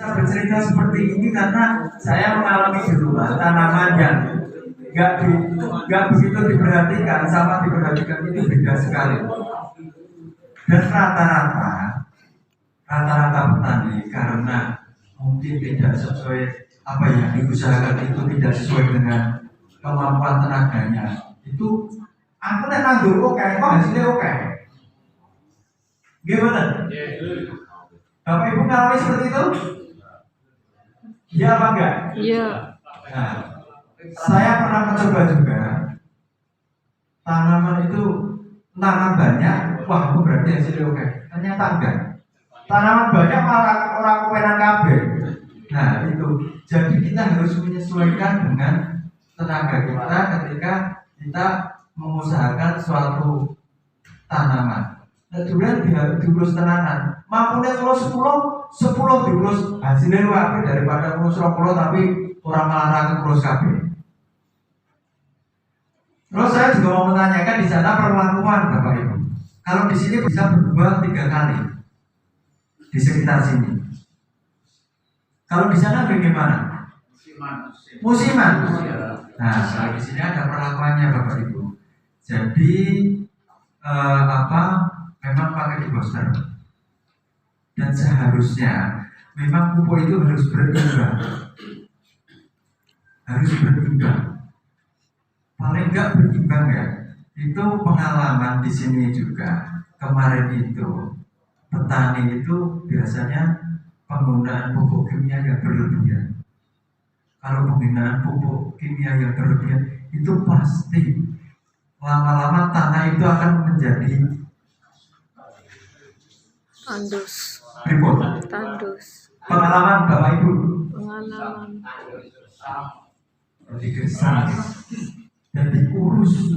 Saya bercerita seperti ini karena saya mengalami di rumah tanaman yang nggak begitu diperhatikan sama diperhatikan itu beda sekali. Dan rata-rata petani karena mungkin tidak sesuai apa yang diusahakan itu tidak sesuai dengan kemampuan tenaganya. Itu aku nek nandur oke, kok hasilnya oke. Gimana? Bapak Ibu mengalami seperti itu? Iya apa enggak? Iya. Nah, saya pernah mencoba juga tanaman itu tanam banyak, wah itu berarti hasilnya oke. Ternyata enggak. Tanaman banyak malah orang kepenan kabeh. Nah itu, jadi kita harus menyesuaikan dengan tenaga kita ketika kita mengusahakan suatu tanaman. Nah, durian diurus tenanan. Mampunya kalau 10 diurus hasilnya lebih apik daripada urus 20 tapi orang melarang urus kabeh. Terus saya juga mau menanyakan di sana perlakuan Bapak Ibu. Kalau di sini bisa berbuah 3 kali di sekitar sini. Kalau di sana bagaimana? Musiman. Nah, kalau di sini ada perlakuannya Bapak Ibu. Jadi memang pakai di booster. Dan seharusnya memang pupuk itu harus berimbang. Harus berimbang. Paling enggak berimbang ya. Itu pengalaman di sini juga. Kemarin itu petani itu biasanya penggunaan pupuk kimia yang berlebihan. Kalau penggunaan pupuk kimia yang berlebihan itu pasti lama-lama tanah itu akan menjadi tandus. Pengalaman Bapak Ibu. Pengalaman. Digesang dan diurus.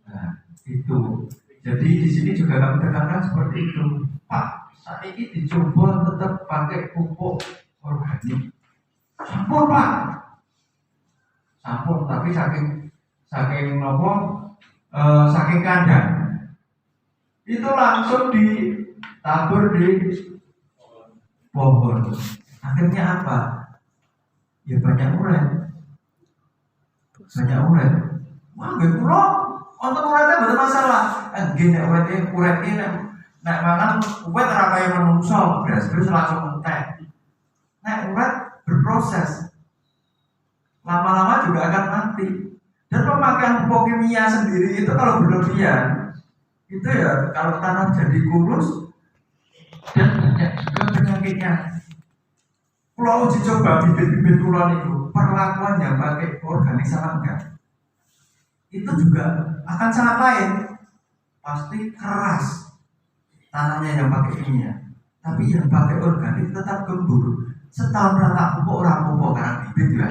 Nah, itu. Jadi di sini juga kami tekankan seperti itu. Pak, saat ini dicoba tetap pakai pupuk organik. Sampun Pak. Sampun, tapi saking kandang. Itu langsung ditabur di pohon. Akhirnya apa? Ya banyak uret. Wah, nggih kula wonten urete mboten masalah. Nggih nek uret iki nek mangan uret ora kaya menungso, beras langsung entek. Nek uret berproses. Lama-lama juga akan mati. Dan pemakaian pupuk kimia sendiri itu kalau berlebihan itu ya kalau tanah jadi kurus dan banyak juga penyakitnya. Kalau uji coba bibit-bibit kulon itu perlakuan yang pakai organik sama enggak, itu juga akan sangat lain. Pasti keras tanahnya yang pakai kimia, tapi yang pakai organik tetap gembur. Setahun rata pupuk orang pupuk karena bibit ya.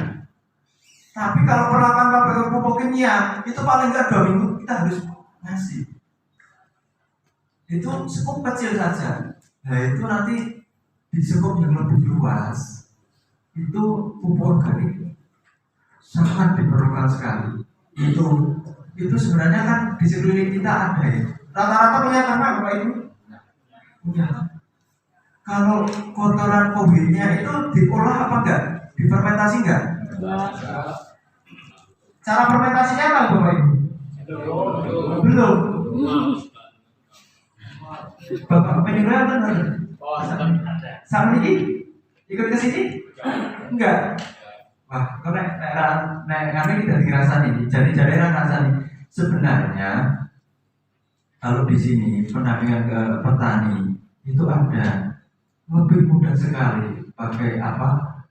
Tapi kalau perlakuan pakai pupuk kimia itu paling enggak 2 minggu kita harus ngasih. Itu cukup kecil saja. Nah itu nanti di sekup yang lebih luas itu pupuk organik sangat diperlukan sekali. Itu sebenarnya kan di sekeliling kita ada ya. Rata-rata punya ternak Bapak Ibu? Punya. Kalau kotoran kobilnya itu diolah apa enggak? Difermentasi enggak? Cara fermentasinya apa Bapak Ibu? Belum. Bapak penjualan kan? Sama ini ikut ke sini? Enggak. Wah, kok kami tidak dirasani. Jadi rasani. Sebenarnya kalau di sini pendampingan ke petani itu ada lebih mudah sekali pakai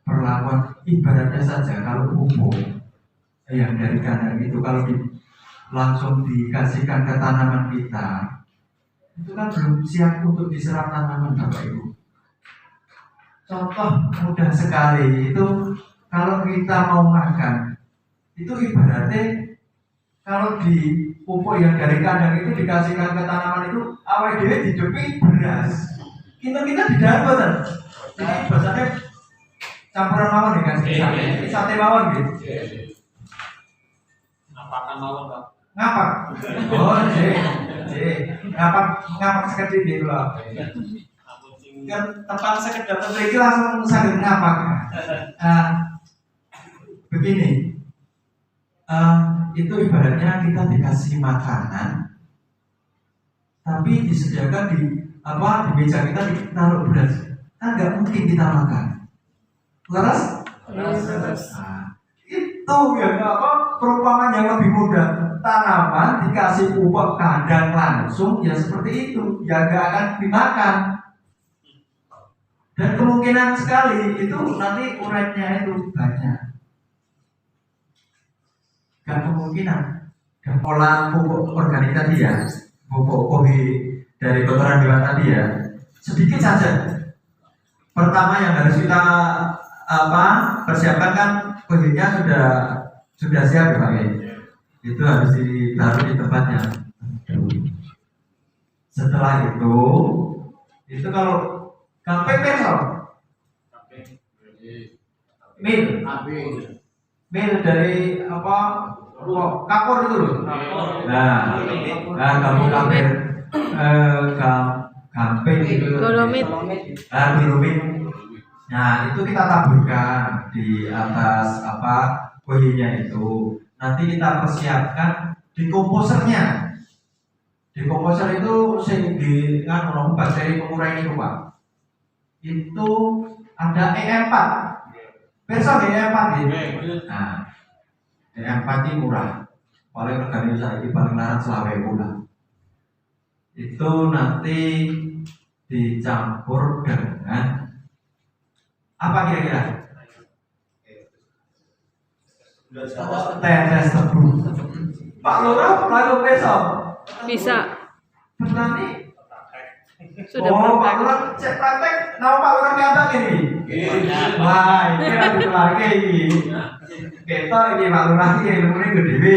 perlakuan ibaratnya saja kalau pupuk yang dari kandang itu kalau langsung dikasihkan ke tanaman kita itu kan belum siap untuk diserap tanaman Bapak Ibu. Contoh mudah sekali itu kalau kita mau makan itu ibaratnya kalau di pupuk yang dari kandang itu dikasihkan ke tanaman itu awal dia didepi beras. Kita di dalam betul. Jadi bahasanya campuran mawon dikasih sate mawon gitu. Ngapakan mawon Pak? Ngapak. Oh, ngapak sekedip gitu loh. kan tempat sekedar memiliki langsung sakit ngapak. Begini, itu ibaratnya kita dikasih makanan, tapi disediakan di meja kita ditaruh beras, kan nggak mungkin kita makan. Laras? Nah, itu ya perumpamaan yang lebih mudah. Tanaman dikasih pupuk kandang langsung, ya seperti itu, ya nggak akan dimakan. Dan kemungkinan sekali itu nanti uretnya itu banyak. Gak kemungkinan. Dan pola pupuk organik tadi ya, pupuk kohi dari kotoran hewan tadi ya, sedikit saja. Pertama yang harus kita persiapkan kan kohinya sudah siap ya Pak. Itu harus ditaruh di tempatnya. Setelah itu kalau gampang besok mil dari kapur itu loh. Nah kamu kapir gampang itu Dolomit. dolomit. Nah itu kita taburkan di atas kohinya itu. Nanti kita persiapkan di komposernya. Di komposer itu sehingga bakteri pengurai itu Pak. Itu ada E4. Besok E4 gitu. Nah, E4 ini murah. Paling organik ini paling larang selawe pula. Itu nanti dicampur dengan apa kira-kira? Tetes tebu. Pak Lurah lalu besok Bisa. bertani. Sudah Pak praktek. Lurah cek praktek. Nama Pak Lurah nyata ini. Wah, ini ada lagi ini. Kita ini Pak Lurah ini ilmunya gede.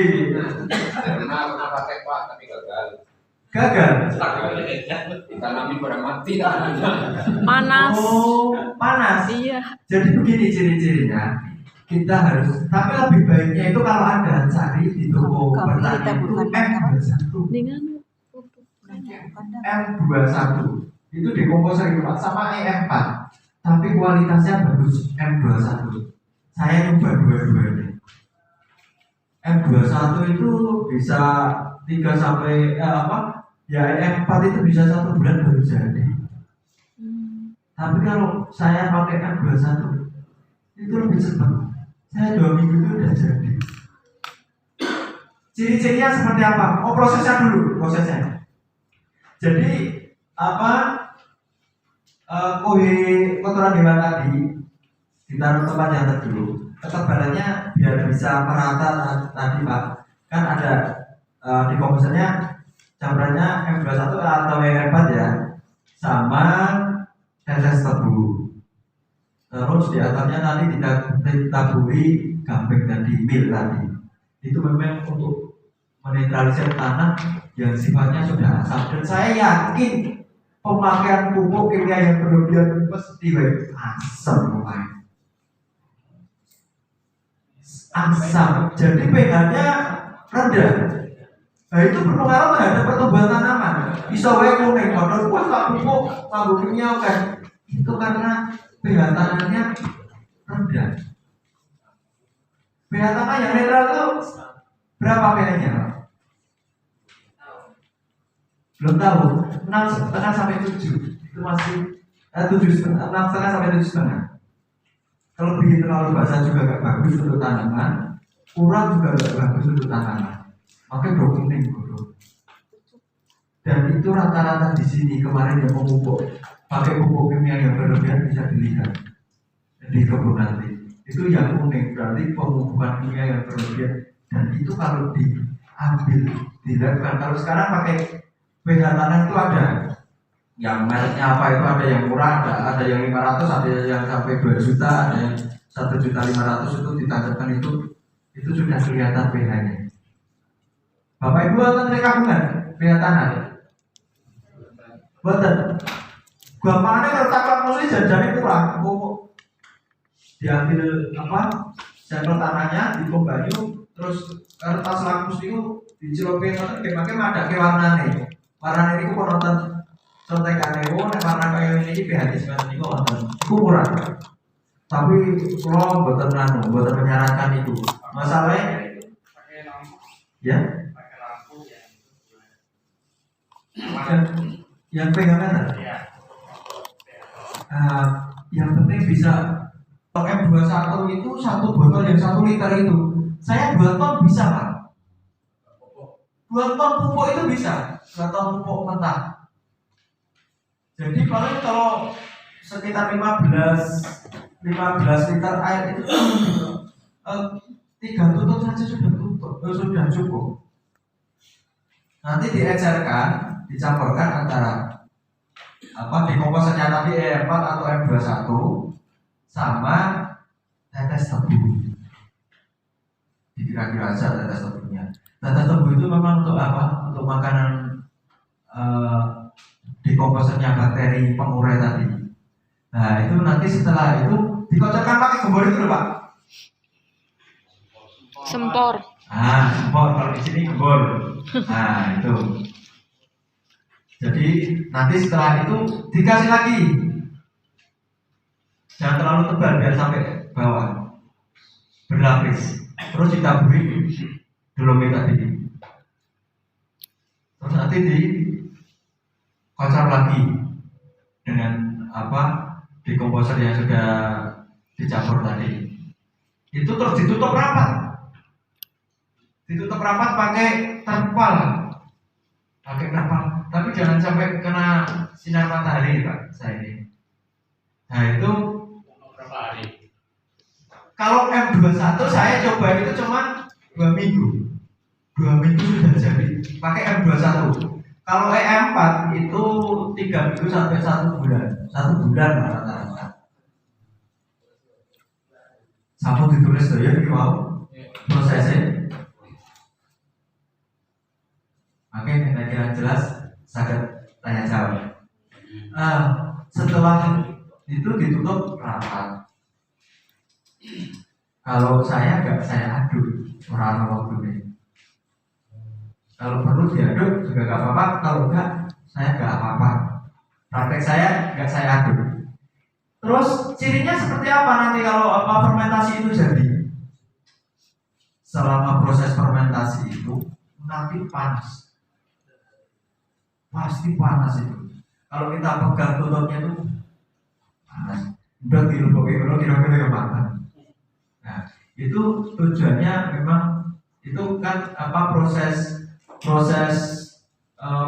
Pernah praktek Pak, tapi gagal. Gagal. Ditanamin barang mati. Panas. Oh, panas. Iya. Jadi begini ciri-cirinya. Kita harus, tapi lebih baiknya itu kalau ada cari di toko bertani itu M21. Dengan M21 itu di komposer itu Pak sama E4, tapi kualitasnya bagus M21. Saya nyoba dua-duanya. M21 itu bisa 3 sampai ya E4 itu bisa 1 bulan baru jadi. Tapi kalau saya pakai M21 itu lebih cepat. Saya 2 minggu itu udah jadi. Ciri-cirinya seperti apa? Oh, prosesnya dulu, prosesnya. Jadi kohi kotoran hewan tadi ditaruh tempat yang teduh. Ketebalannya biar bisa merata tadi Pak. Kan ada di komposernya campurannya M21 atau E4 ya, sama tetes tebu. Terus di atasnya nanti ditaburi gamping tadi, mil tadi. Itu memang untuk menetralisir tanah yang sifatnya sudah asam. Dan saya yakin pemakaian pupuk kimia yang berlebihan pasti asam pemain. Asam. Jadi pH-nya rendah. Nah itu berpengaruh terhadap pertumbuhan tanaman. Bisa wae kuning, padahal kuat tak pupuk, tak kimia kan. Itu karena pH tanahnya rendah. pH tanah yang netral itu berapa pH-nya? Belum tahu. 6,5 sampai 7. Itu masih 6,5 sampai 7,5. Kalau lebih terlalu basah juga gak bagus untuk tanaman, kurang juga gak bagus untuk tanaman. Makanya bro kuning bro. Dan itu rata-rata di sini kemarin yang memupuk pakai pupuk kimia yang berlebihan bisa dilihat di kebun nanti. Itu yang unik, berarti pemupukan kimia yang berlebihan. Dan itu kalau diambil, dilakukan. Kalau sekarang pakai pH tanah itu ada yang mereknya apa itu, ada yang murah, ada yang 500, ada yang sampai 2 juta, ada yang 1.500.000 itu ditancapkan itu sudah kelihatan pH-nya. Bapak Ibu akan rekabungan pH tanah. Betul. Gampangnya kalau cakap musli jajannya kurang, diambil sampel tanahnya, dikombanyu, terus kertas lakus itu dicelupin, pakai ada ke warnanya. Warnanya itu penonton contekane warna kaya ini pH semacam niku wonten. Iku kurang. Tapi kalau mboten menyarankan itu. Masalahnya ya yang pegangan yang penting bisa. Kalau M21 itu satu botol yang 1 liter itu saya 2 ton bisa Pak. 2 ton pupuk itu bisa, 2 ton pupuk mentah. Jadi paling kalau sekitar 15 liter air itu 3 tutup saja sudah cukup. Nanti diecerkan, dicampurkan antara dekomposernya tadi E4 atau M21 sama tetes tebu. Dikira-kira aja tetes tebunya. Tetes tebu itu memang untuk apa? Untuk makanan dekomposernya bakteri pengurai tadi. Nah itu nanti setelah itu dikocokkan pakai gembor itu loh Pak. Sempor. Sempor kalau di sini gembor. Nah itu. Jadi nanti setelah itu dikasih lagi. Jangan terlalu tebal biar sampai bawah. Berlapis. Terus ditaburi dolomit tadi. Terus nanti dikocok lagi dengan dekomposer yang sudah dicampur tadi. Itu terus ditutup rapat. Ditutup rapat pakai terpal. Pakai terpal. Tapi jangan sampai kena sinar matahari Pak, saya ini. Nah itu berapa hari? Kalau M21 saya coba itu cuma 2 minggu. 2 minggu sudah jadi. Pakai M21. Kalau E4 itu 3 minggu sampai 1 bulan. 1 bulan rata-rata. Sampun ditulis tuh ya, ini mau prosesnya. Oke, kira-kira jelas. Sangat tanya jawab. Setelah itu ditutup rapat. Kalau saya aduk orang waktu ini. Kalau perlu diaduk juga gak apa-apa. Kalau enggak, saya gak apa-apa. Praktek saya enggak saya aduk. Terus cirinya seperti apa nanti kalau fermentasi itu jadi? Selama proses fermentasi itu nanti panas. Pasti panas itu. Kalau kita pegang tutupnya itu panas. Udah kira-kira matang. Nah, itu tujuannya memang itu kan proses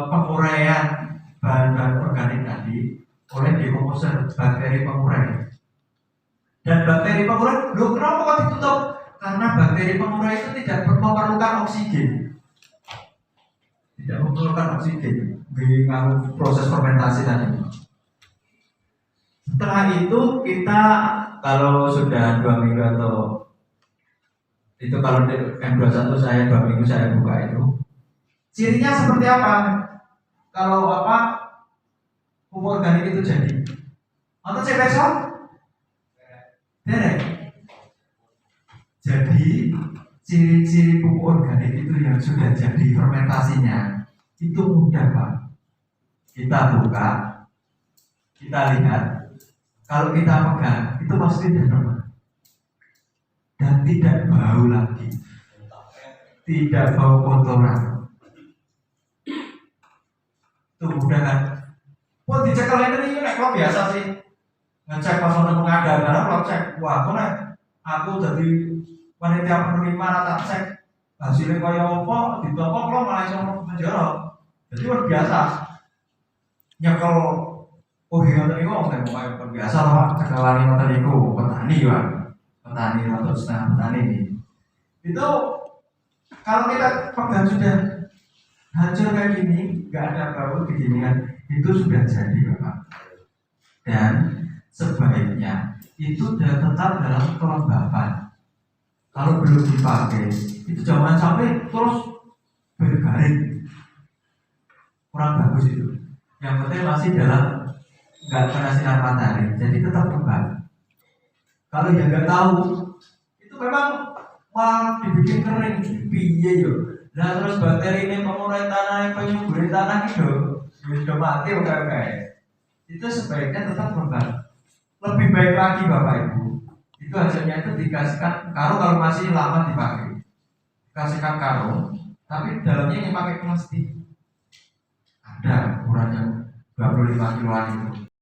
penguraian bahan-bahan organik tadi oleh dekomposer bakteri pengurai. Dan bakteri pengurai, kenapa kok ditutup? Karena bakteri pengurai itu tidak memerlukan oksigen. Tidak memerlukan oksigen di proses fermentasi tadi. Setelah itu kita kalau sudah 2 minggu atau itu kalau M21 saya 2 minggu saya buka itu. Cirinya seperti apa? Kalau pupuk organik itu jadi. Atau saya besok? Derek. Jadi ciri-ciri pupuk organik itu yang sudah jadi fermentasinya itu mudah Pak. Kita buka, kita lihat, kalau kita pegang itu pasti tidak dan tidak bau lagi, tidak bau kotoran. Itu mudah kan? Pun dicek kalau ini kalau biasa sih ngecek pas orang pengadaan, karena kalau cek, wah aku jadi panitia penerima tak cek hasilnya kaya apa, ditopok lo malah sama menjorok. Jadi luar biasa. Nyekel ngoten niku wong kaya biasa to Pak, cekelane ngoten niku petani Pak. Petani atau setengah petani ini. Itu kalau kita pegang sudah hancur kayak gini, enggak ada bau beginian, itu sudah jadi Bapak. Dan sebaiknya itu sudah tetap dalam kelembapan. Kalau belum dipakai, itu jangan sampai terus bergaring. Kurang bagus itu. Yang penting masih dalam nggak kena sinar matahari, jadi tetap kembang. Kalau yang nggak tahu, itu memang malah dibikin kering, piye yo. Nah terus bakteri ini pengurai tanah, penyubur tanah gitu, sudah mati oke. Itu sebaiknya tetap korban. Lebih baik lagi Bapak Ibu, itu hasilnya itu dikasihkan karung kalau masih lama dipakai, kasihkan karung, tapi dalamnya yang pakai plastik. Ada ukurannya 25 kiloan itu.